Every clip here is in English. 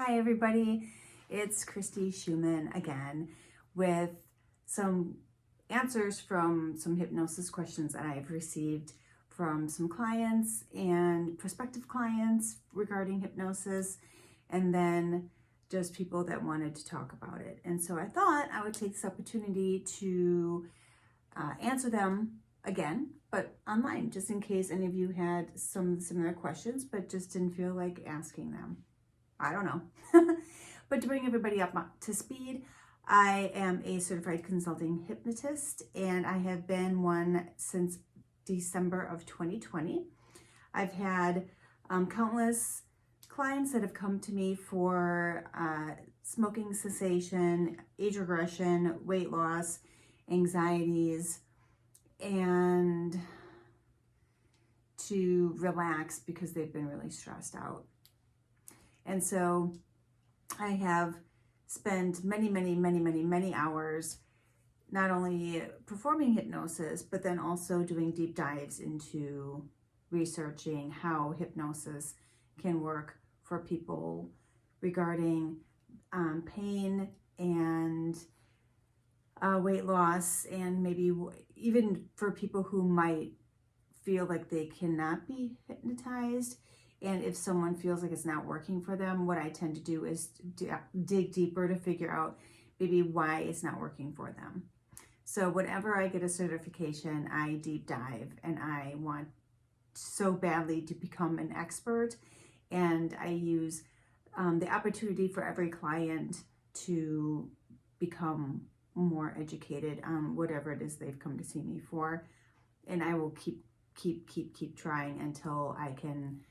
Hi everybody, it's Christy Schumann again with some answers from some hypnosis questions that I've received from some clients and prospective clients regarding hypnosis, and then just people that wanted to talk about it. And so I thought I would take this opportunity to answer them again, but online, just in case any of you had some similar questions but just didn't feel like asking them. I don't know. But to bring everybody up to speed, I am a certified consulting hypnotist, and I have been one since December of 2020. I've had countless clients that have come to me for smoking cessation, age regression, weight loss, anxieties, and to relax because they've been really stressed out. And so I have spent many hours not only performing hypnosis, but then also doing deep dives into researching how hypnosis can work for people regarding pain and weight loss, and maybe even for people who might feel like they cannot be hypnotized. And if someone feels like it's not working for them, what I tend to do is dig deeper to figure out maybe why it's not working for them. So whenever I get a certification, I deep dive, and I want so badly to become an expert. And I use the opportunity for every client to become more educated on whatever it is they've come to see me for. And I will keep trying until I can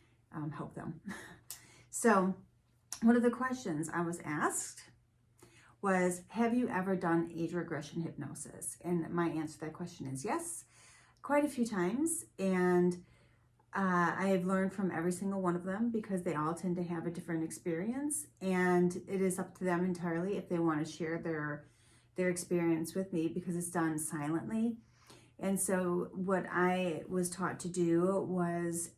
help them. So one of the questions I was asked was, have you ever done age regression hypnosis? And my answer to that question is yes, quite a few times. And I have learned from every single one of them because they all tend to have a different experience, and it is up to them entirely if they want to share their experience with me, because it's done silently. And so what I was taught to do was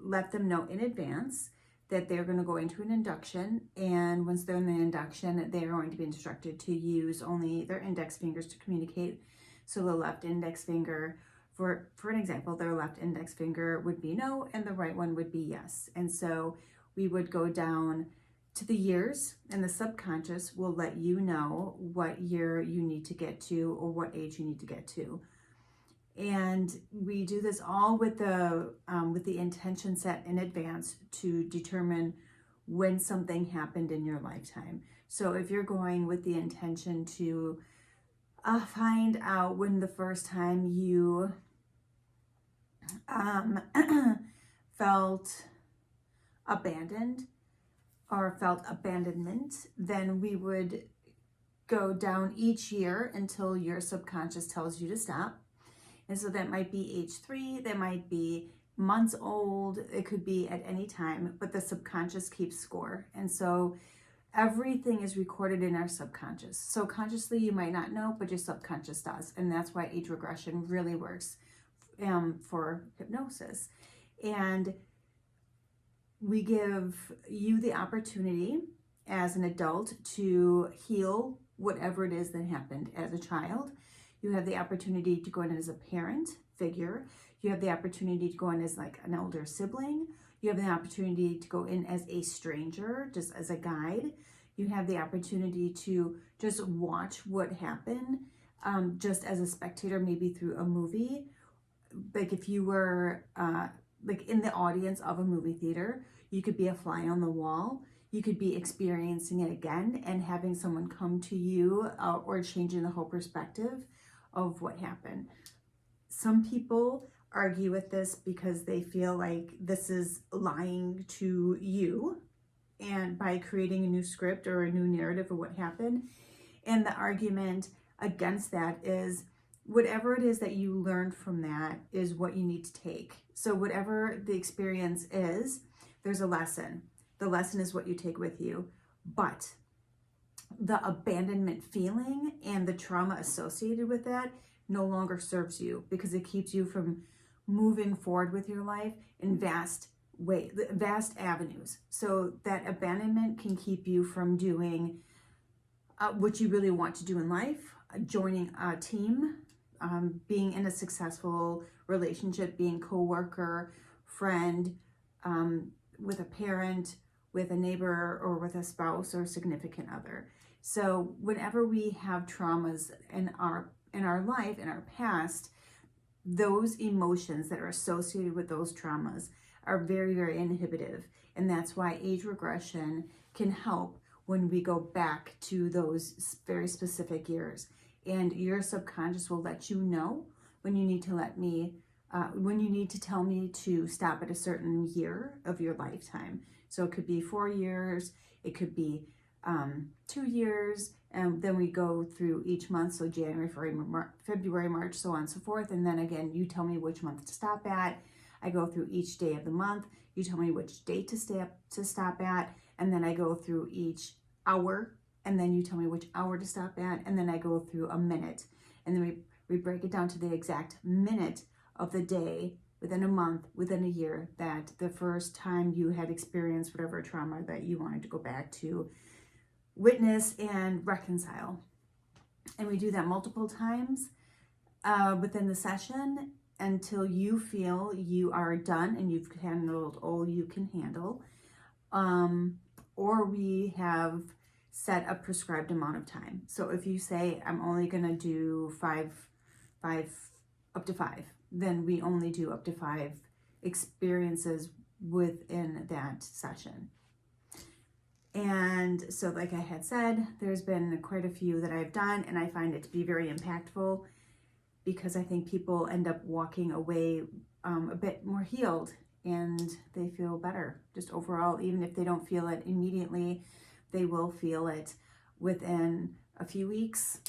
let them know in advance that they're going to go into an induction, and once they're in the induction, they're going to be instructed to use only their index fingers to communicate. So the left index finger, for an example, their left index finger would be no, and the right one would be yes. And so we would go down to the years, and the subconscious will let you know what year you need to get to or what age you need to get to. And we do this all with the intention set in advance to determine when something happened in your lifetime. So if you're going with the intention to find out when the first time you felt abandoned or felt abandonment, then we would go down each year until your subconscious tells you to stop. And so that might be age 3, that might be months old, it could be at any time, but the subconscious keeps score. And so everything is recorded in our subconscious. So consciously you might not know, but your subconscious does. And that's why age regression really works for hypnosis. And we give you the opportunity as an adult to heal whatever it is that happened as a child. You have the opportunity to go in as a parent figure. You have the opportunity to go in as like an elder sibling. You have the opportunity to go in as a stranger, just as a guide. You have the opportunity to just watch what happened, just as a spectator, maybe through a movie. Like if you were like in the audience of a movie theater, you could be a fly on the wall. You could be experiencing it again and having someone come to you or changing the whole perspective of what happened. Some people argue with this because they feel like this is lying to you, and by creating a new script or a new narrative of what happened. And the argument against that is whatever it is that you learned from that is what you need to take. So whatever the experience is, there's a lesson. The lesson is what you take with you. But the abandonment feeling and the trauma associated with that no longer serves you, because it keeps you from moving forward with your life in vast vast avenues. So that abandonment can keep you from doing what you really want to do in life, joining a team, being in a successful relationship, being co-worker, friend, with a parent, with a neighbor, or with a spouse or significant other. So whenever we have traumas in our life, in our past, those emotions that are associated with those traumas are very, very inhibitive. And that's why age regression can help when we go back to those very specific years. And your subconscious will let you know when you need to when you need to tell me to stop at a certain year of your lifetime. So it could be 4 years, it could be 2 years, and then we go through each month. So January, February, March, so on and so forth. And then again, you tell me which month to stop at. I go through each day of the month. You tell me which date to stop at. And then I go through each hour. And then you tell me which hour to stop at. And then I go through a minute. And then we break it down to the exact minute of the day within a month, within a year, that the first time you had experienced whatever trauma that you wanted to go back to, witness and reconcile. And we do that multiple times within the session until you feel you are done and you've handled all you can handle. Or we have set a prescribed amount of time. So if you say, I'm only going to do up to five, then we only do up to 5 experiences within that session. And so like I had said, there's been quite a few that I've done, and I find it to be very impactful because I think people end up walking away a bit more healed and they feel better just overall. Even if they don't feel it immediately, they will feel it within a few weeks.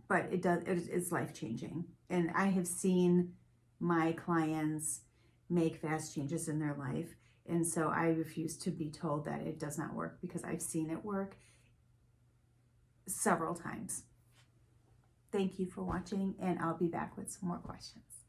But it's life-changing. And I have seen my clients make fast changes in their life. And so I refuse to be told that it does not work, because I've seen it work several times. Thank you for watching, and I'll be back with some more questions.